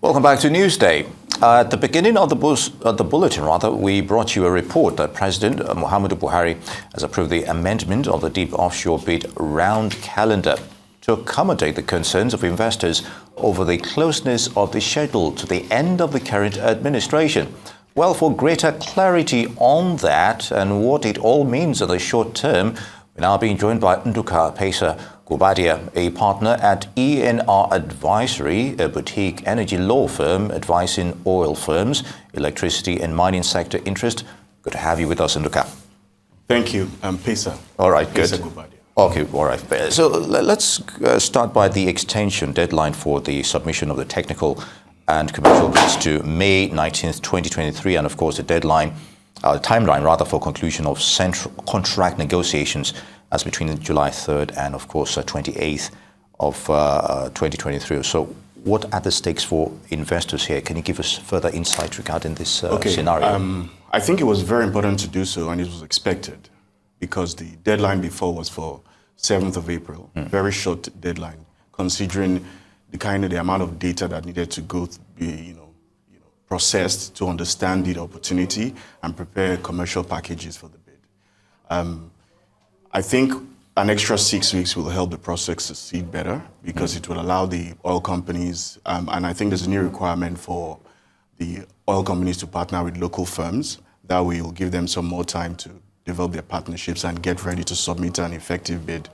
Welcome back to Newsday. At the beginning of the bulletin, we brought you a report that President Muhammadu Buhari has approved the amendment of the deep offshore bid round calendar to accommodate the concerns of investors over the closeness of the schedule to the end of the current administration. Well, for greater clarity on that and what it all means in the short term, we're now being joined by Nduka Pesa Guobadia, a partner at ENR Advisory, a boutique energy law firm advising oil firms, electricity and mining sector interest. Good to have you with us, Nduka. Thank you, Pesa. All right, good. Pesa Guobadia. Okay, all right. So let's start by the extension deadline for the submission of the technical and commercial bids to May 19th, 2023, and of course the timeline for conclusion of central contract negotiations as between July 3rd and of course 28th of 2023. So what are the stakes for investors here? Can you give us further insight regarding this scenario? I think it was very important to do so, and it was expected, because the deadline before was for 7th of April, very short deadline, considering the amount of data that needed to be processed to understand the opportunity and prepare commercial packages for the bid. I think an extra 6 weeks will help the process succeed better, because it will allow the oil companies, and I think there's a new requirement for the oil companies to partner with local firms. That will give them some more time to develop their partnerships and get ready to submit an effective bid.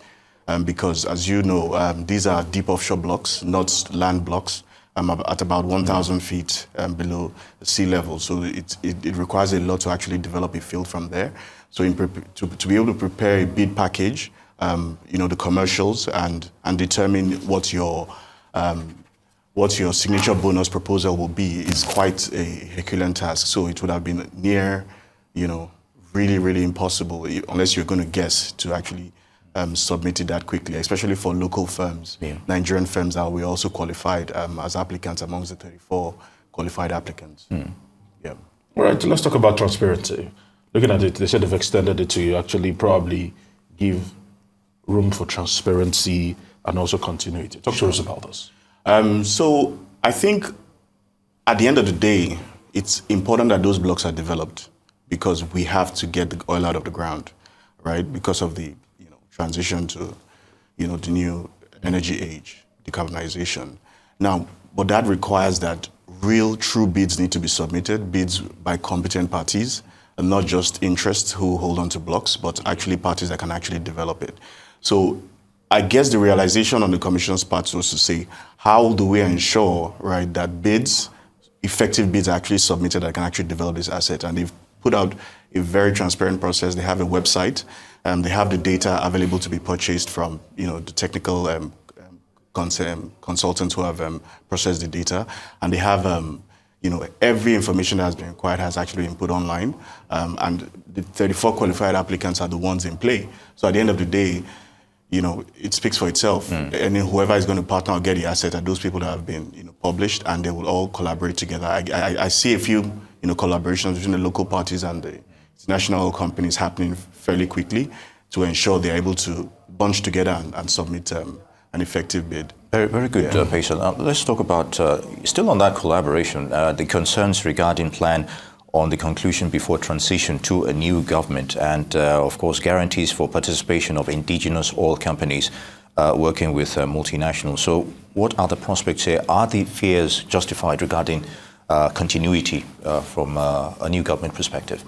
Because as you know, these are deep offshore blocks, not land blocks, at about 1,000 feet below sea level. So it requires a lot to actually develop a field from there. So to be able to prepare a bid package, the commercials and determine what your signature bonus proposal will be is quite a Herculean task. So it would have been near, really, really impossible, unless you're going to guess, to actually submit it that quickly, especially for local firms, Nigerian firms that we also qualified as applicants amongst the 34 qualified applicants. Yeah. All right, let's talk about transparency. Looking at it, they said they've extended it to actually probably give room for transparency and also continuity. Talk to us about this. So I think at the end of the day, it's important that those blocks are developed, because we have to get the oil out of the ground, right? Because of the transition to the new energy age, decarbonization. Now, but that requires that real, true bids need to be submitted, bids by competent parties, and not just interests who hold on to blocks, but actually parties that can actually develop it. So I guess the realization on the Commission's part was to say, how do we ensure, right, that effective bids are actually submitted that can actually develop this asset? And they've put out a very transparent process. They have a website, they have the data available to be purchased from the technical consultants who have processed the data, and they have every information that has been required has actually been put online, and the 34 qualified applicants are the ones in play. So at the end of the day, it speaks for itself. And whoever is going to partner or get the asset are those people that have been published, and they will all collaborate together. I see a few collaborations between the local parties and the national companies happening fairly quickly to ensure they're able to bunch together and submit an effective bid. Very, very good, Pesa. Now, let's talk about, still on that collaboration, the concerns regarding plan on the conclusion before transition to a new government and, of course, guarantees for participation of indigenous oil companies working with multinationals. So what are the prospects here? Are the fears justified regarding continuity from a new government perspective?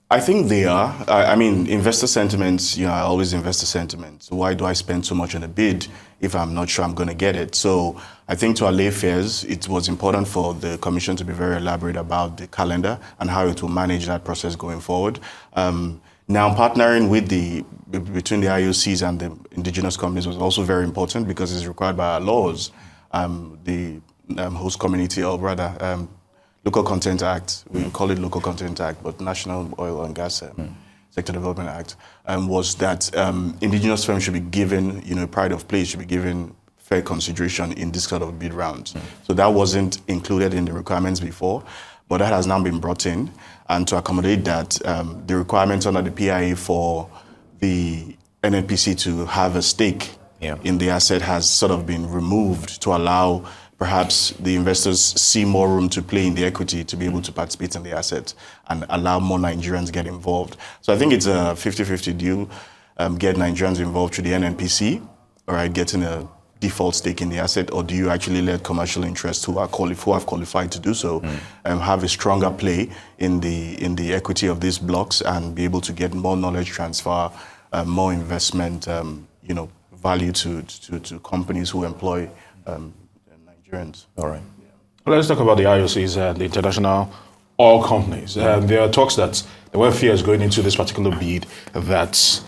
I think they are. I mean, investor sentiments, always investor sentiments. Why do I spend so much on a bid if I'm not sure I'm going to get it? So I think to allay fears, it was important for the Commission to be very elaborate about the calendar and how it will manage that process going forward. Now, partnering with between the IOCs and the indigenous companies was also very important, because it's required by our laws. The host community, or rather, Local Content Act, we call it Local Content Act, but National Oil and Gas Sector Development Act, was that indigenous firms should be given, pride of place, should be given fair consideration in this sort of bid rounds. So that wasn't included in the requirements before, but that has now been brought in. And to accommodate that, the requirements under the PIA for the NNPC to have a stake in the asset has sort of been removed to allow perhaps the investors see more room to play in the equity to be able to participate in the asset and allow more Nigerians get involved. So I think it's a 50-50 deal, get Nigerians involved through the NNPC, all right, getting a default stake in the asset, or do you actually let commercial interests who have qualified to do so have a stronger play in the equity of these blocks and be able to get more knowledge transfer, more investment, value to companies who employ Nigerians. All right. Let's talk about the IOCs and the international oil companies. And there are talks that there were fears going into this particular bid that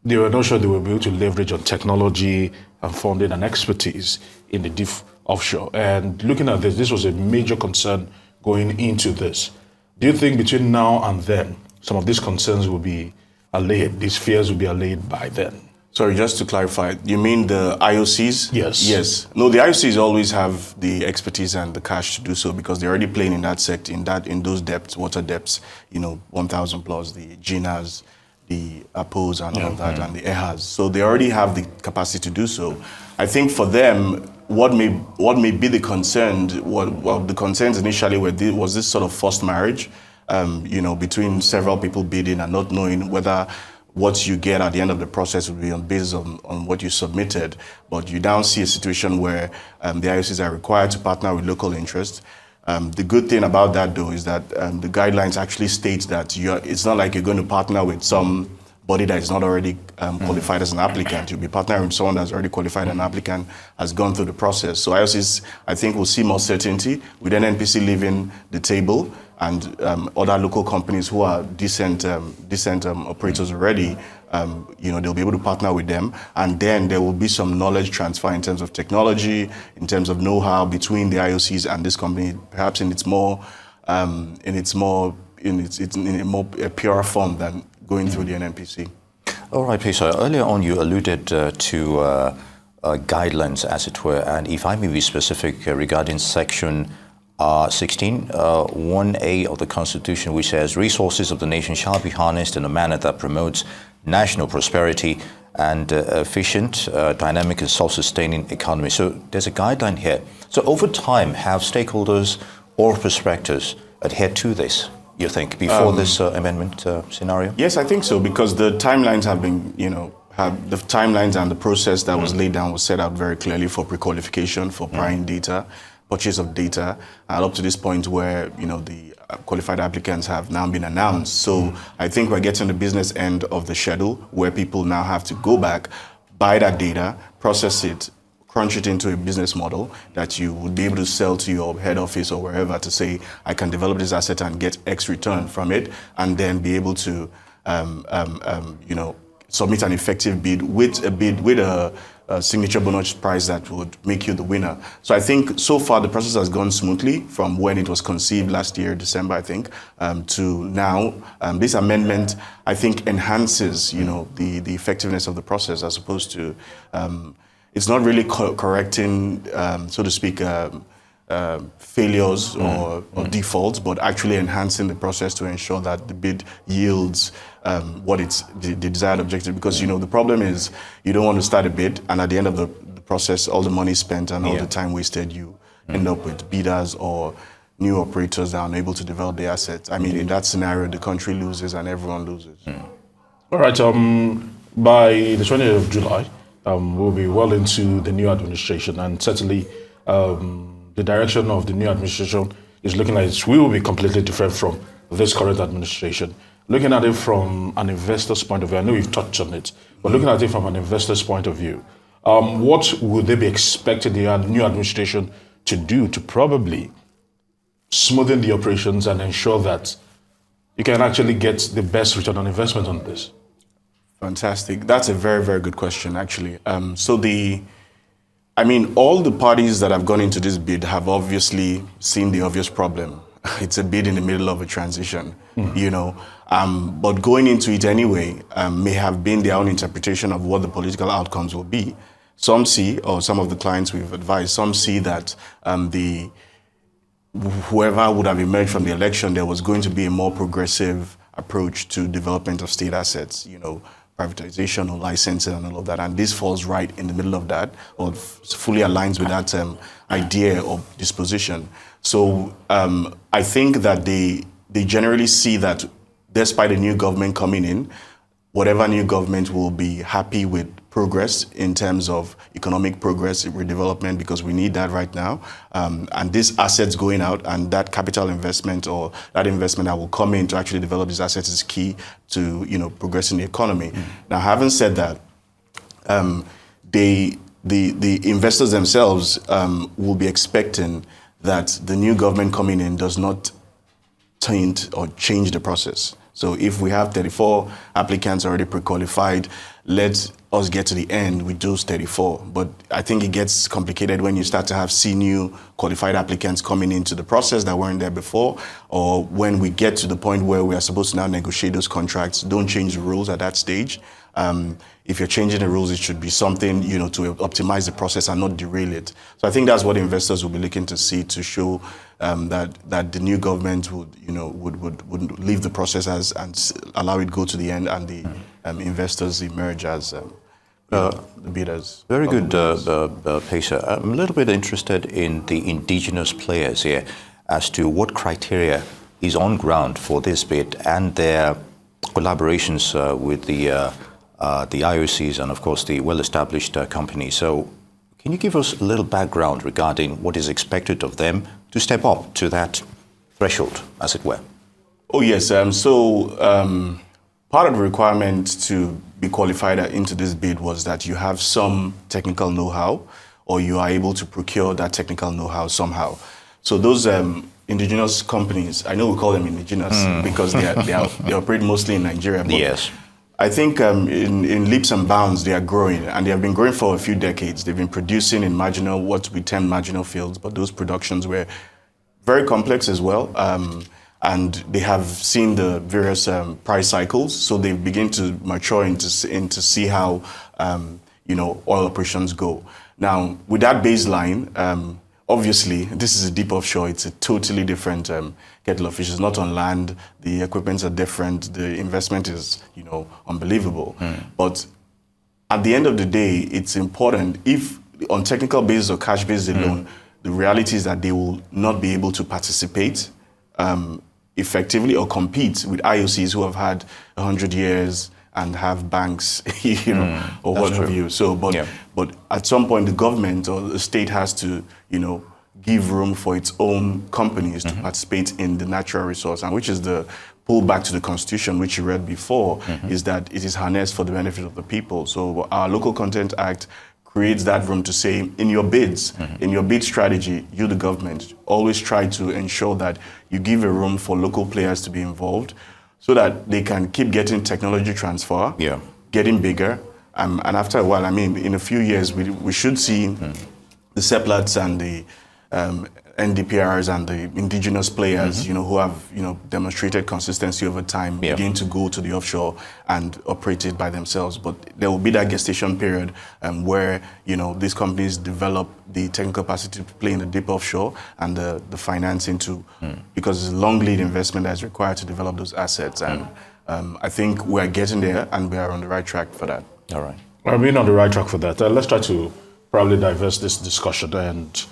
they were not sure they would be able to leverage on technology and funding and expertise in the deep offshore. And looking at this was a major concern going into this. Do you think between now and then, some of these concerns will be allayed, these fears will be allayed by then? Sorry, just to clarify, you mean the IOCs? Yes. Yes. No, the IOCs always have the expertise and the cash to do so because they're already playing in that sector, in those depths, water depths, 1,000 plus, the GINAs, the APOs and all of that, and the EHAs. So they already have the capacity to do so. I think for them, what may be the concern, the concerns initially was this sort of forced marriage, between several people bidding and not knowing whether what you get at the end of the process will be on basis on what you submitted. But you now see a situation where the IOCs are required to partner with local interests. The good thing about that, though, is that the guidelines actually state that it's not like you're going to partner with somebody that is not already qualified as an applicant. You'll be partnering with someone that's already qualified an applicant, has gone through the process. So IOCs, I think, will see more certainty with NNPC leaving the table and other local companies who are decent operators already. They'll be able to partner with them, and then there will be some knowledge transfer in terms of technology, in terms of know-how between the IOCs and this company, perhaps in a more pure form than going through the NNPC. All right, Peter. Earlier on, you alluded to guidelines, as it were, and if I may be specific regarding Section 16, 1A of the Constitution, which says resources of the nation shall be harnessed in a manner that promotes national prosperity and efficient, dynamic and self-sustaining economy. So there's a guideline here. So over time, have stakeholders or prospectors adhered to this, you think, before this amendment scenario? Yes, I think so, because the timelines have been, the timelines and the process that was laid down was set out very clearly for pre-qualification, for prying data, purchase of data, and up to this point where, the qualified applicants have now been announced. So I think we're getting the business end of the schedule where people now have to go back, buy that data, process it, crunch it into a business model that you would be able to sell to your head office or wherever to say, I can develop this asset and get X return from it, and then be able to, submit an effective bid with a signature bonus prize that would make you the winner. So I think so far the process has gone smoothly from when it was conceived last year, December, I think, to now. This amendment, I think, enhances, the effectiveness of the process as opposed to, it's not really correcting, so to speak, failures or defaults, but actually enhancing the process to ensure that the bid yields what it's the desired objective. Because the problem is you don't want to start a bid and at the end of the process, all the money spent and all the time wasted, you end up with bidders or new operators that are unable to develop the assets. I mean, in that scenario, the country loses and everyone loses. All right. By the 20th of July, we'll be well into the new administration, and certainly the direction of the new administration is looking like it will be completely different from this current administration. Looking at it from an investor's point of view, I know you've touched on it, but looking at it from an investor's point of view, what would they be expecting the new administration to do to probably smoothen the operations and ensure that you can actually get the best return on investment on this? Fantastic. That's a very, very good question, actually. All the parties that have gone into this bid have obviously seen the obvious problem. It's a bid in the middle of a transition, but going into it anyway may have been their own interpretation of what the political outcomes will be. Some see, or some of the clients we've advised, some see that whoever would have emerged from the election, there was going to be a more progressive approach to development of state assets, privatization or licensing and all of that. And this falls right in the middle of that, or fully aligns with that idea of disposition. So I think that they generally see that despite the new government coming in, whatever new government will be happy with progress in terms of economic progress, redevelopment, because we need that right now. And these assets going out and that capital investment or that investment that will come in to actually develop these assets is key to, progressing the economy. Now, having said that, the investors themselves will be expecting that the new government coming in does not taint or change the process. So if we have 34 applicants already pre-qualified, let us get to the end with those 34. But I think it gets complicated when you start to have new qualified applicants coming into the process that weren't there before, or when we get to the point where we are supposed to now negotiate those contracts. Don't change the rules at that stage. If you're changing the rules, it should be something, to optimize the process and not derail it. So I think that's what investors will be looking to see, to show that the new government would leave the process and allow it go to the end, and the investors emerge as the bidders. Very good, Peter. I'm a little bit interested in the indigenous players here as to what criteria is on ground for this bid and their collaborations with the IOCs and, of course, the well-established companies. So can you give us a little background regarding what is expected of them to step up to that threshold, as it were? Oh, yes. Part of the requirement to be qualified into this bid was that you have some technical know-how, or you are able to procure that technical know-how somehow. So those indigenous companies, I know we call them indigenous because they operate mostly in Nigeria. But yes. I think in leaps and bounds they are growing, and they have been growing for a few decades. They've been producing in what we term marginal fields, but those productions were very complex as well. And they have seen the various price cycles, so they begin to mature into see how oil operations go. Now, with that baseline, obviously, this is a deep offshore. It's a totally different kettle of fish. It's not on land. The equipments are different. The investment is, unbelievable. But at the end of the day, it's important, if on technical basis or cash basis alone, the reality is that they will not be able to participate effectively or compete with IOCs who have had 100 years and have banks, or what have you. So, but at some point, the government or the state has to, give room for its own companies to participate in the natural resource, and which is the pull back to the Constitution, which you read before, is that it is harnessed for the benefit of the people. So our Local Content Act creates that room to say, in your bids, in your bid strategy, you, the government, always try to ensure that you give a room for local players to be involved, so that they can keep getting technology transfer, getting bigger. And after a while, in a few years, we should see the SEPLATs and the NDPRs and the indigenous players, who have, demonstrated consistency over time, begin to go to the offshore and operate it by themselves. But there will be that gestation period where, these companies develop the technical capacity to play in the deep offshore and the financing to, because it's a long lead investment that is required to develop those assets. And I think we're getting there, and we are on the right track for that. All right. I've been on the right track for that. Let's try to probably diverse this discussion and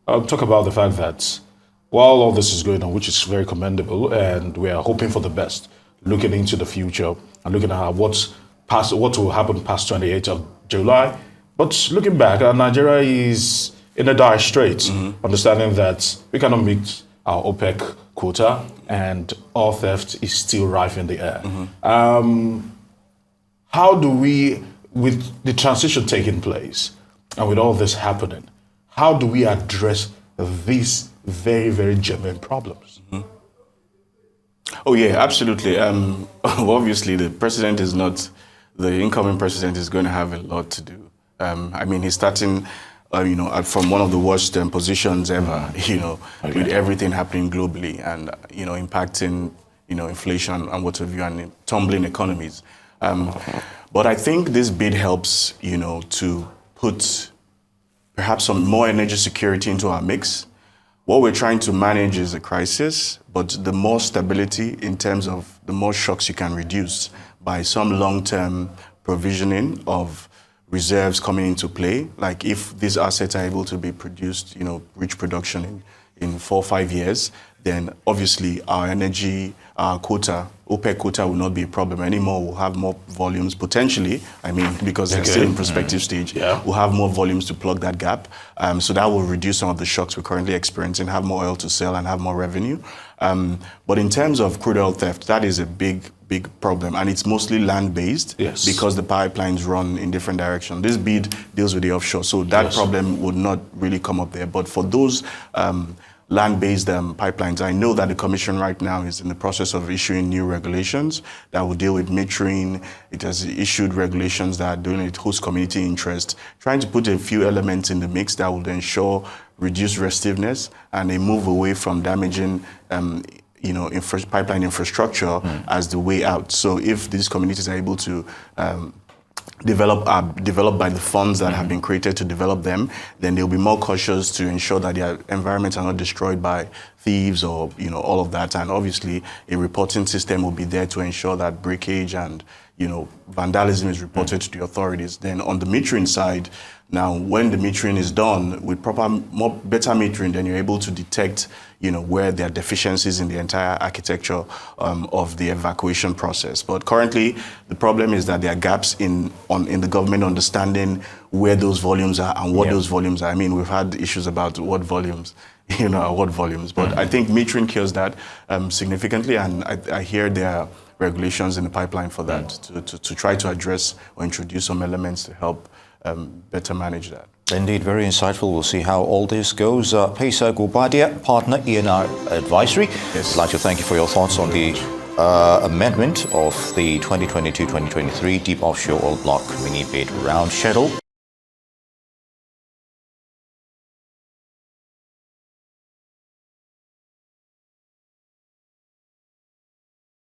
talk about the fact that while all this is going on, which is very commendable, and we are hoping for the best, looking into the future and looking at what will happen past 28th of July. But looking back, Nigeria is in a dire straits, understanding that we cannot meet our OPEC quota and oil theft is still rife in the air. How do we, with the transition taking place and with all this happening, how do we address these very, very genuine problems? Oh, yeah, absolutely. Obviously, the incoming president is going to have a lot to do. He's starting, from one of the worst positions ever, with everything happening globally and, impacting, inflation and what have you, and tumbling economies. But I think this bid helps, to put perhaps some more energy security into our mix. What we're trying to manage is a crisis, but the more stability in terms of the more shocks you can reduce by some long-term provisioning of reserves coming into play. Like if these assets are able to be produced, reach production in 4 or 5 years, then obviously our energy quota, OPEC quota will not be a problem anymore. We'll have more volumes potentially, because they're still in prospective stage. Yeah. We'll have more volumes to plug that gap. So that will reduce some of the shocks we're currently experiencing, have more oil to sell and have more revenue. But in terms of crude oil theft, that is a big problem. And it's mostly land-based because the pipelines run in different directions. This bid deals with the offshore. So that problem would not really come up there. But for those land-based pipelines, I know that the Commission right now is in the process of issuing new regulations that will deal with metering. It has issued regulations that are dealing with host community interest, trying to put a few elements in the mix that will ensure reduced restiveness and a move away from damaging pipeline infrastructure as the way out. So if these communities are able to developed by the funds that have been created to develop them, then they'll be more cautious to ensure that their environments are not destroyed by thieves or all of that. And obviously, a reporting system will be there to ensure that breakage and vandalism is reported to the authorities. Then on the metering side, now when the metering is done with better metering, then you're able to detect where there are deficiencies in the entire architecture of the evacuation process. But currently, the problem is that there are gaps in the government understanding where those volumes are and what those volumes are. We've had issues about what volumes, But I think metering cures that significantly, and I hear there are regulations in the pipeline for that to try to address or introduce some elements to help better manage that. Indeed, very insightful. We'll see how all this goes. Pesa Guobadia, partner ENR Advisory. Yes. I'd like to thank you for your thoughts on the amendment of the 2022-2023 Deep Offshore Oil Block MiniBid round schedule.